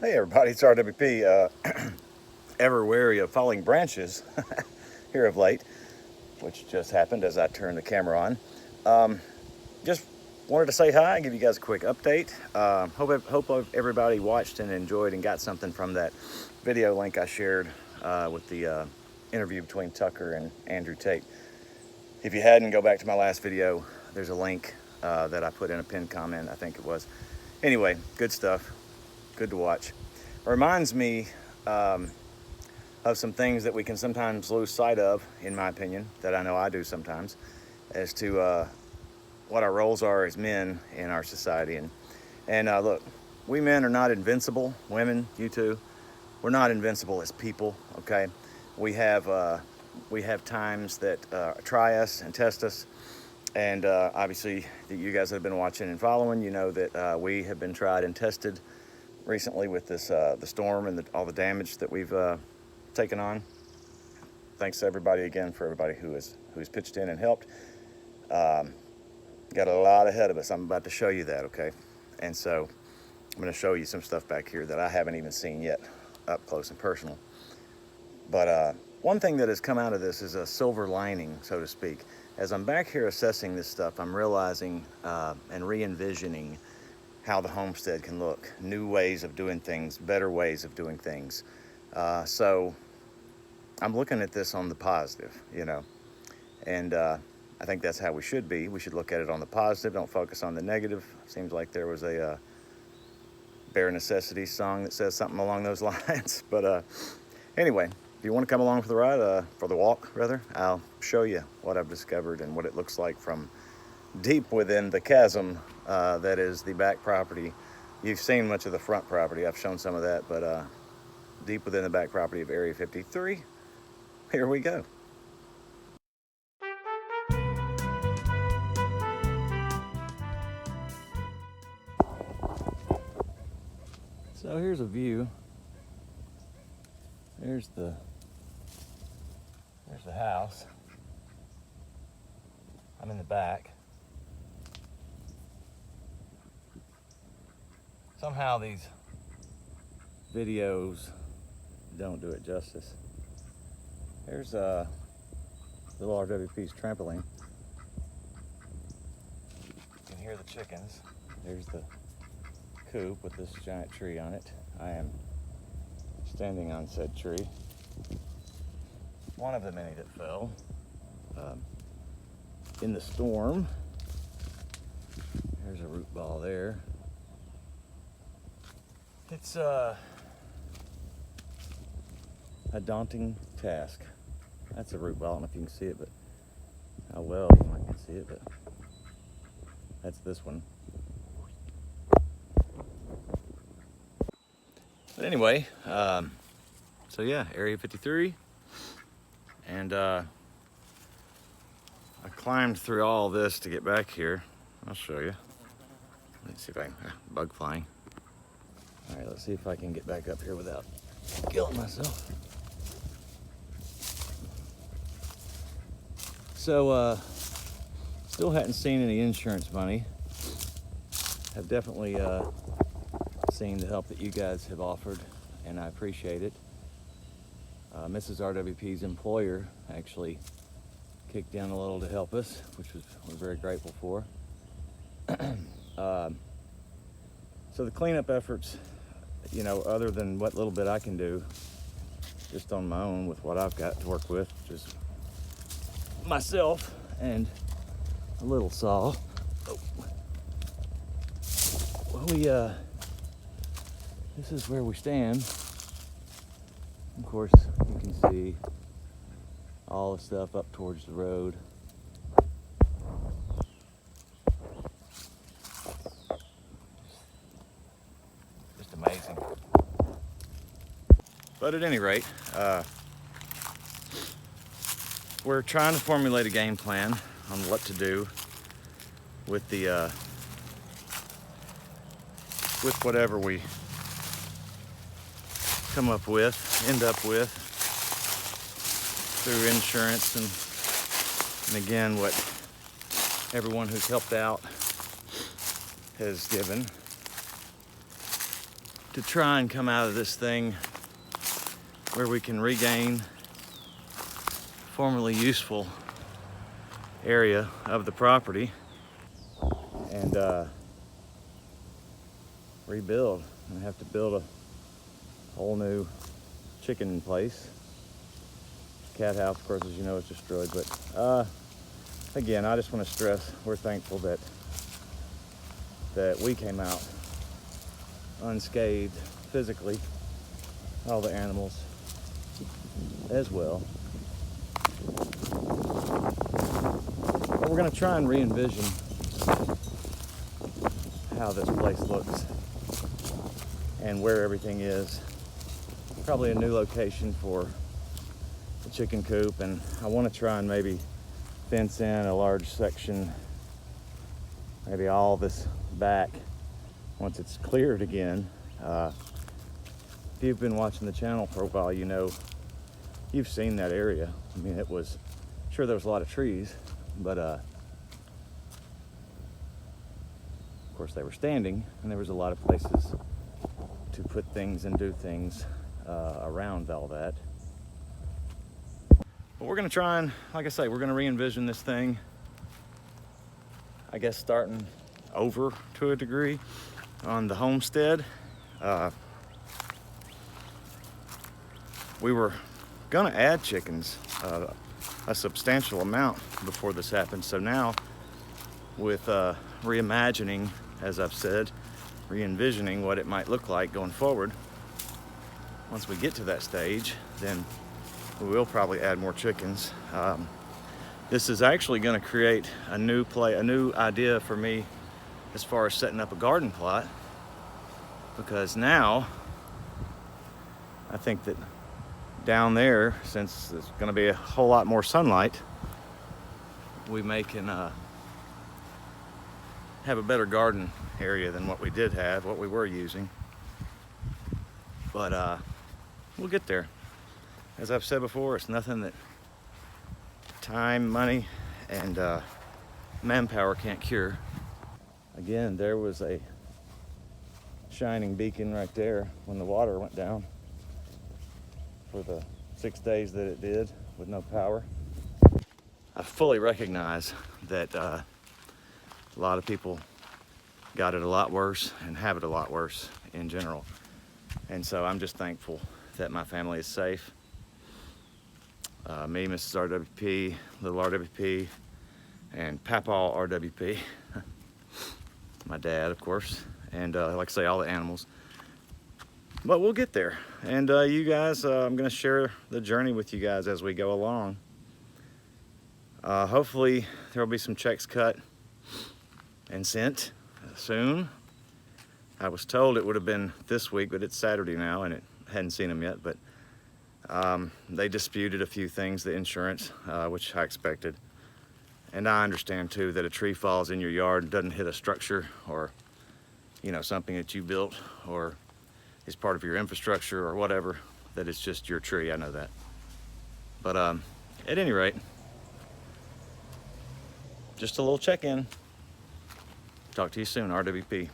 Hey everybody, it's RWP. Ever wary of falling branches here of late, which just happened as I turned the camera on. Just wanted to say hi and give you guys a quick update. Hope everybody watched and enjoyed and got something from that video link I shared with the interview between Tucker and Andrew Tate. If you hadn't, go back to my last video. There's a link that I put in a pinned comment, I think it was. Anyway, good stuff. Good to watch. Reminds me of some things that we can sometimes lose sight of, in my opinion, that I know I do sometimes, as to what our roles are as men in our society. And look, we men are not invincible. Women, you too, we're not invincible as people. Okay, we have times that try us and test us. And obviously, you guys that have been watching and following, you know that we have been tried and tested recently with this the storm and all the damage that we've taken on. Thanks to everybody again for everybody who's pitched in and helped. Got a lot ahead of us. I'm about to show you that, okay? And so I'm going to show you some stuff back here that I haven't even seen yet, up close and personal. But one thing that has come out of this is a silver lining, so to speak. As I'm back here assessing this stuff, I'm realizing and re-envisioning how the homestead can look, new ways of doing things, better ways of doing things. So I'm looking at this on the positive, you know, and I think that's how we should be. We should look at it on the positive, don't focus on the negative. Seems like there was a Bare Necessities song that says something along those lines. But anyway, if you want to come along for the ride, for the walk rather, I'll show you what I've discovered and what it looks like from deep within the chasm that is the back property. You've seen much of the front property. I've shown some of that, but deep within the back property of Area 53, here we go. So here's a view. There's the house. I'm in the back. Somehow these videos don't do it justice. There's little RWP's trampoline. You can hear the chickens. There's the coop with this giant tree on it. I am standing on said tree. One of the many that fell in the storm. There's a root ball there. It's a daunting task. That's a root ball. I don't know if you can see it, but how well you might can see it, but that's this one. But anyway, so yeah, Area 53, and I climbed through all this to get back here. I'll show you. Let's see if I can, bug flying. All right, let's see if I can get back up here without killing myself. So, still hadn't seen any insurance money. Have definitely seen the help that you guys have offered, and I appreciate it. Mrs. RWP's employer actually kicked in a little to help us, which we're very grateful for. So the cleanup efforts, you know, other than what little bit I can do just on my own with what I've got to work with, just myself and a little saw. Oh. Well, this is where we stand. Of course, you can see all the stuff up towards the road. Just amazing. But at any rate, we're trying to formulate a game plan on what to do with the with whatever we come up with, end up with through insurance and again what everyone who's helped out has given to try and come out of this thing where we can regain formerly useful area of the property and rebuild. I have to build a whole new chicken place. Cat house, of course, as you know, is destroyed, but again, I just want to stress we're thankful that we came out unscathed physically, all the animals as well. But we're going to try and re-envision how this place looks and where everything is. Probably a new location for the chicken coop, and I want to try and maybe fence in a large section, maybe all this back once it's cleared again. If you've been watching the channel for a while, you know, you've seen that area. I mean, it was, sure there was a lot of trees, but of course they were standing, and there was a lot of places to put things and do things around all that. But we're gonna try and, like I say, we're gonna re-envision this thing, I guess starting over to a degree on the homestead. We were gonna add chickens, a substantial amount before this happened. So now with reimagining, as I've said, re-envisioning what it might look like going forward, once we get to that stage, then we will probably add more chickens. This is actually going to create a new idea for me as far as setting up a garden plot, because now I think that down there, since there's going to be a whole lot more sunlight, we can have a better garden area than what we did have, what we were using. But we'll get there. As I've said before, it's nothing that time, money, and manpower can't cure. Again, there was a shining beacon right there when the water went down for the 6 days that it did with no power. I fully recognize that a lot of people got it a lot worse and have it a lot worse in general. And so I'm just thankful that my family is safe. Me, Mrs. RWP, little RWP, and Papaw RWP. My dad, of course, and like I say, all the animals. But we'll get there. And you guys, I'm gonna share the journey with you guys as we go along. Hopefully there will be some checks cut and sent soon. I was told it would have been this week, but it's Saturday now and it hadn't seen them yet. But they disputed a few things, the insurance, which I expected. And I understand too that a tree falls in your yard and doesn't hit a structure or, you know, something that you built or is part of your infrastructure or whatever, that it's just your tree. I know that. But at any rate, just a little check-in. Talk to you soon, RWP.